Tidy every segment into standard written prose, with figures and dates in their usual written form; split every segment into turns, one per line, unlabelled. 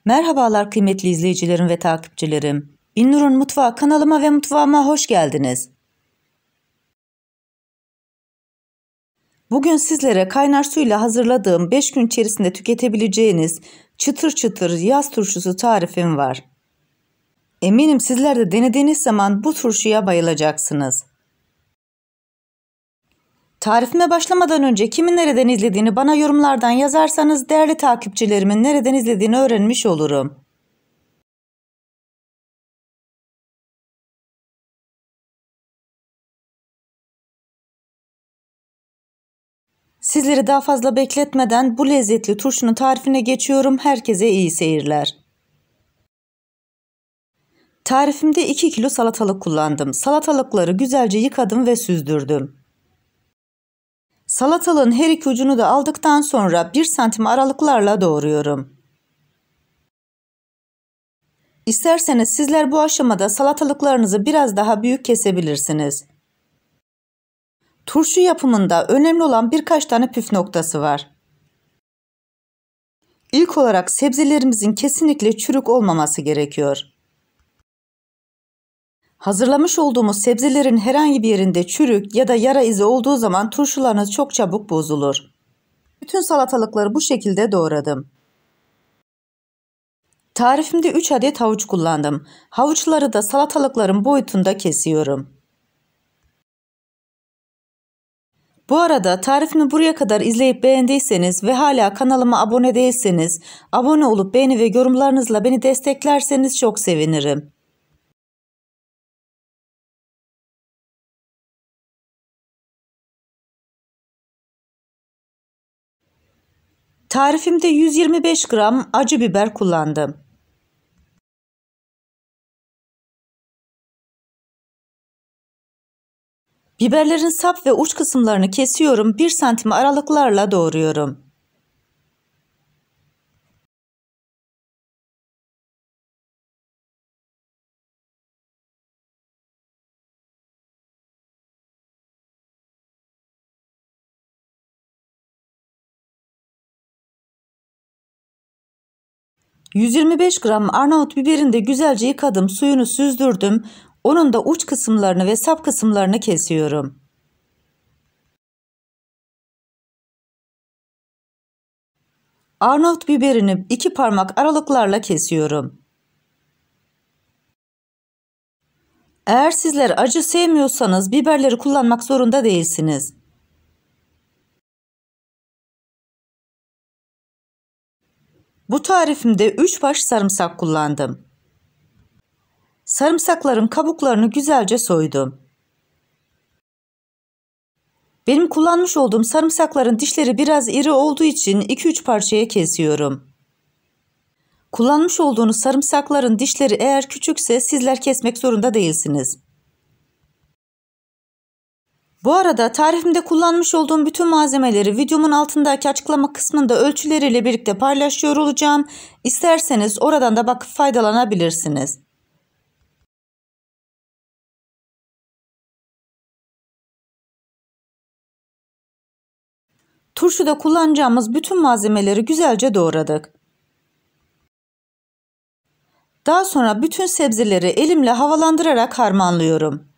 Merhabalar kıymetli izleyicilerim ve takipçilerim. İlnur'un Mutfağı kanalıma ve mutfağıma hoş geldiniz. Bugün sizlere kaynar suyla hazırladığım 5 gün içerisinde tüketebileceğiniz çıtır çıtır yaz turşusu tarifim var. Eminim sizler de denediğiniz zaman bu turşuya bayılacaksınız. Tarifime başlamadan önce kimin nereden izlediğini bana yorumlardan yazarsanız değerli takipçilerimin nereden izlediğini öğrenmiş olurum. Sizleri daha fazla bekletmeden bu lezzetli turşunun tarifine geçiyorum. Herkese iyi seyirler. Tarifimde 2 kilo salatalık kullandım. Salatalıkları güzelce yıkadım ve süzdürdüm. Salatalığın her iki ucunu da aldıktan sonra 1 santim aralıklarla doğruyorum. İsterseniz sizler bu aşamada salatalıklarınızı biraz daha büyük kesebilirsiniz. Turşu yapımında önemli olan birkaç tane püf noktası var. İlk olarak sebzelerimizin kesinlikle çürük olmaması gerekiyor. Hazırlamış olduğumuz sebzelerin herhangi bir yerinde çürük ya da yara izi olduğu zaman turşularınız çok çabuk bozulur. Bütün salatalıkları bu şekilde doğradım. Tarifimde 3 adet havuç kullandım. Havuçları da salatalıkların boyutunda kesiyorum. Bu arada tarifimi buraya kadar izleyip beğendiyseniz ve hala kanalıma abone değilseniz, abone olup beğeni ve yorumlarınızla beni desteklerseniz çok sevinirim. Tarifimde 125 gram acı biber kullandım. Biberlerin sap ve uç kısımlarını kesiyorum, 1 santim aralıklarla doğruyorum. ...125 gram Arnavut biberini de güzelce yıkadım, suyunu süzdürdüm. Onun da uç kısımlarını ve sap kısımlarını kesiyorum. Arnavut biberini 2 parmak aralıklarla kesiyorum. Eğer sizler acı sevmiyorsanız biberleri kullanmak zorunda değilsiniz. Bu tarifimde 3 baş sarımsak kullandım. Sarımsakların kabuklarını güzelce soydum. Benim kullanmış olduğum sarımsakların dişleri biraz iri olduğu için 2-3 parçaya kesiyorum. Kullanmış olduğunuz sarımsakların dişleri eğer küçükse sizler kesmek zorunda değilsiniz. Bu arada tarifimde kullanmış olduğum bütün malzemeleri videomun altındaki açıklama kısmında ölçüleriyle birlikte paylaşıyor olacağım. İsterseniz oradan da bakıp faydalanabilirsiniz. Turşuda kullanacağımız bütün malzemeleri güzelce doğradık. Daha sonra bütün sebzeleri elimle havalandırarak harmanlıyorum.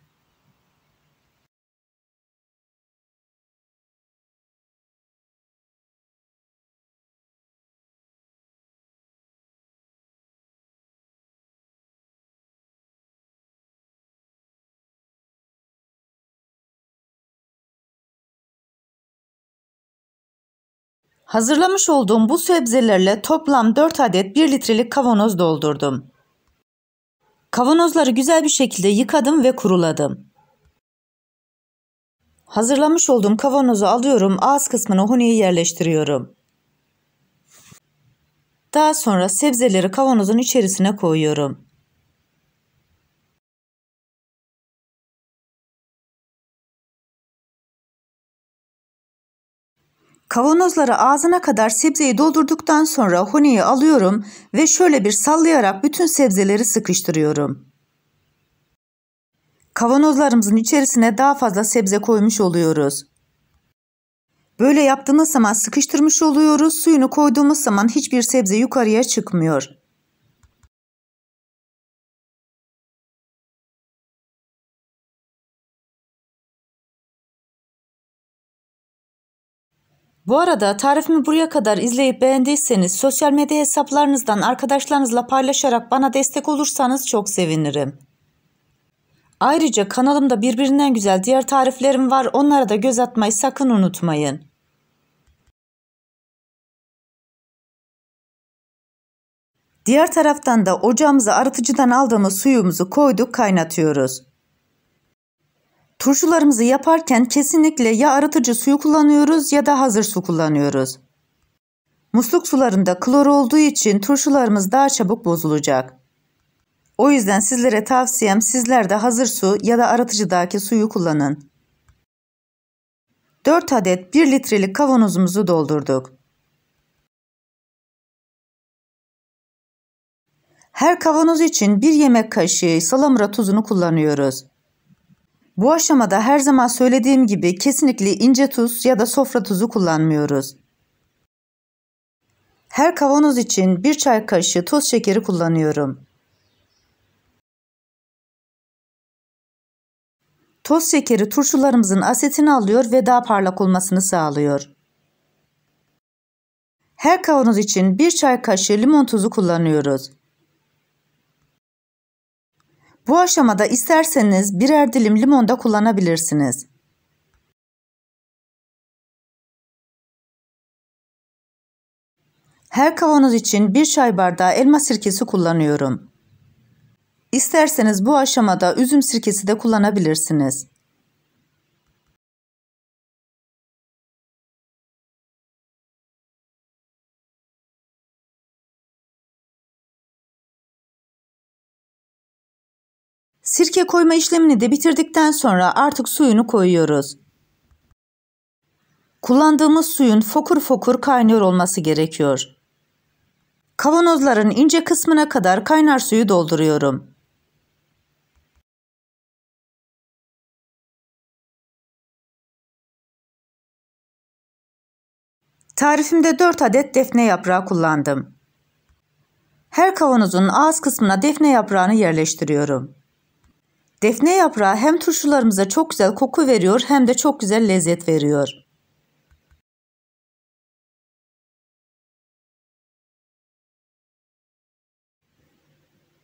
Hazırlamış olduğum bu sebzelerle toplam 4 adet 1 litrelik kavanoz doldurdum. Kavanozları güzel bir şekilde yıkadım ve kuruladım. Hazırlamış olduğum kavanozu alıyorum, ağız kısmına huniyi yerleştiriyorum. Daha sonra sebzeleri kavanozun içerisine koyuyorum. Kavanozları ağzına kadar sebzeyi doldurduktan sonra huniyi alıyorum ve şöyle bir sallayarak bütün sebzeleri sıkıştırıyorum. Kavanozlarımızın içerisine daha fazla sebze koymuş oluyoruz. Böyle yaptığımız zaman sıkıştırmış oluyoruz. Suyunu koyduğumuz zaman hiçbir sebze yukarıya çıkmıyor. Bu arada tarifimi buraya kadar izleyip beğendiyseniz sosyal medya hesaplarınızdan arkadaşlarınızla paylaşarak bana destek olursanız çok sevinirim. Ayrıca kanalımda birbirinden güzel diğer tariflerim var. Onlara da göz atmayı sakın unutmayın. Diğer taraftan da ocağımıza arıtıcıdan aldığımız suyumuzu koyduk, kaynatıyoruz. Turşularımızı yaparken kesinlikle ya arıtıcı suyu kullanıyoruz ya da hazır su kullanıyoruz. Musluk sularında klor olduğu için turşularımız daha çabuk bozulacak. O yüzden sizlere tavsiyem sizler de hazır su ya da arıtıcıdaki suyu kullanın. 4 adet 1 litrelik kavanozumuzu doldurduk. Her kavanoz için 1 yemek kaşığı salamura tuzunu kullanıyoruz. Bu aşamada her zaman söylediğim gibi kesinlikle ince tuz ya da sofra tuzu kullanmıyoruz. Her kavanoz için 1 çay kaşığı toz şekeri kullanıyorum. Toz şekeri turşularımızın asetini alıyor ve daha parlak olmasını sağlıyor. Her kavanoz için 1 çay kaşığı limon tuzu kullanıyoruz. Bu aşamada isterseniz birer dilim limon da kullanabilirsiniz. Her kavanoz için 1 çay bardağı elma sirkesi kullanıyorum. İsterseniz bu aşamada üzüm sirkesi de kullanabilirsiniz. Sirke koyma işlemini de bitirdikten sonra artık suyunu koyuyoruz. Kullandığımız suyun fokur fokur kaynıyor olması gerekiyor. Kavanozların ince kısmına kadar kaynar suyu dolduruyorum. Tarifimde 4 adet defne yaprağı kullandım. Her kavanozun ağız kısmına defne yaprağını yerleştiriyorum. Defne yaprağı hem turşularımıza çok güzel koku veriyor hem de çok güzel lezzet veriyor.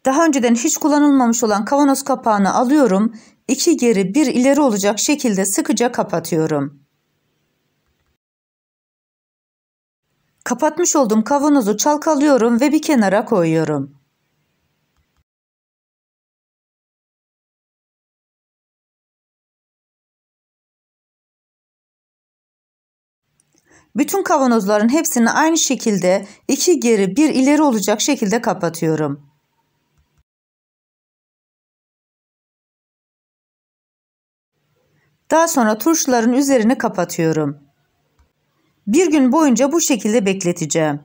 Daha önceden hiç kullanılmamış olan kavanoz kapağını alıyorum. 2 geri 1 ileri olacak şekilde sıkıca kapatıyorum. Kapatmış olduğum kavanozu çalkalıyorum ve bir kenara koyuyorum. Bütün kavanozların hepsini aynı şekilde 2 geri 1 ileri olacak şekilde kapatıyorum. Daha sonra turşuların üzerini kapatıyorum. Bir gün boyunca bu şekilde bekleteceğim.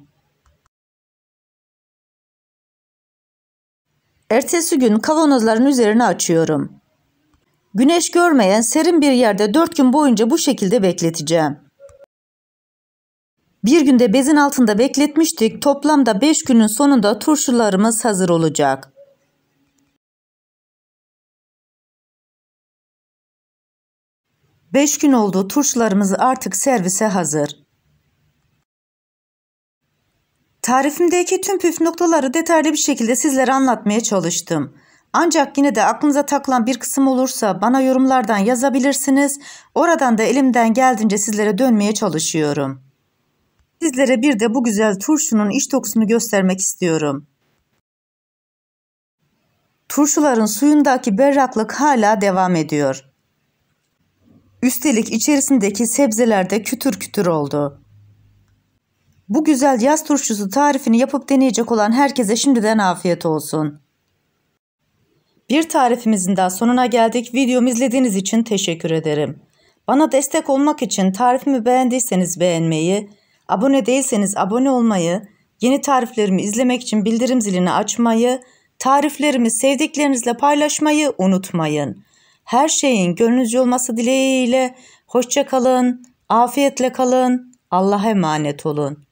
Ertesi gün kavanozların üzerini açıyorum. Güneş görmeyen serin bir yerde 4 gün boyunca bu şekilde bekleteceğim. Bir günde bezin altında bekletmiştik. Toplamda 5 günün sonunda turşularımız hazır olacak. Beş gün oldu, turşularımız artık servise hazır. Tarifimdeki tüm püf noktaları detaylı bir şekilde sizlere anlatmaya çalıştım. Ancak yine de aklınıza takılan bir kısım olursa bana yorumlardan yazabilirsiniz. Oradan da elimden geldiğince sizlere dönmeye çalışıyorum. Sizlere bir de bu güzel turşunun iç dokusunu göstermek istiyorum. Turşuların suyundaki berraklık hala devam ediyor. Üstelik içerisindeki sebzeler de kütür kütür oldu. Bu güzel yaz turşusu tarifini yapıp deneyecek olan herkese şimdiden afiyet olsun. Bir tarifimizin daha sonuna geldik. Videomu izlediğiniz için teşekkür ederim. Bana destek olmak için tarifimi beğendiyseniz beğenmeyi, abone değilseniz abone olmayı, yeni tariflerimi izlemek için bildirim zilini açmayı, tariflerimi sevdiklerinizle paylaşmayı unutmayın. Her şeyin gönlünüzce olması dileğiyle hoşça kalın, afiyetle kalın, Allah'a emanet olun.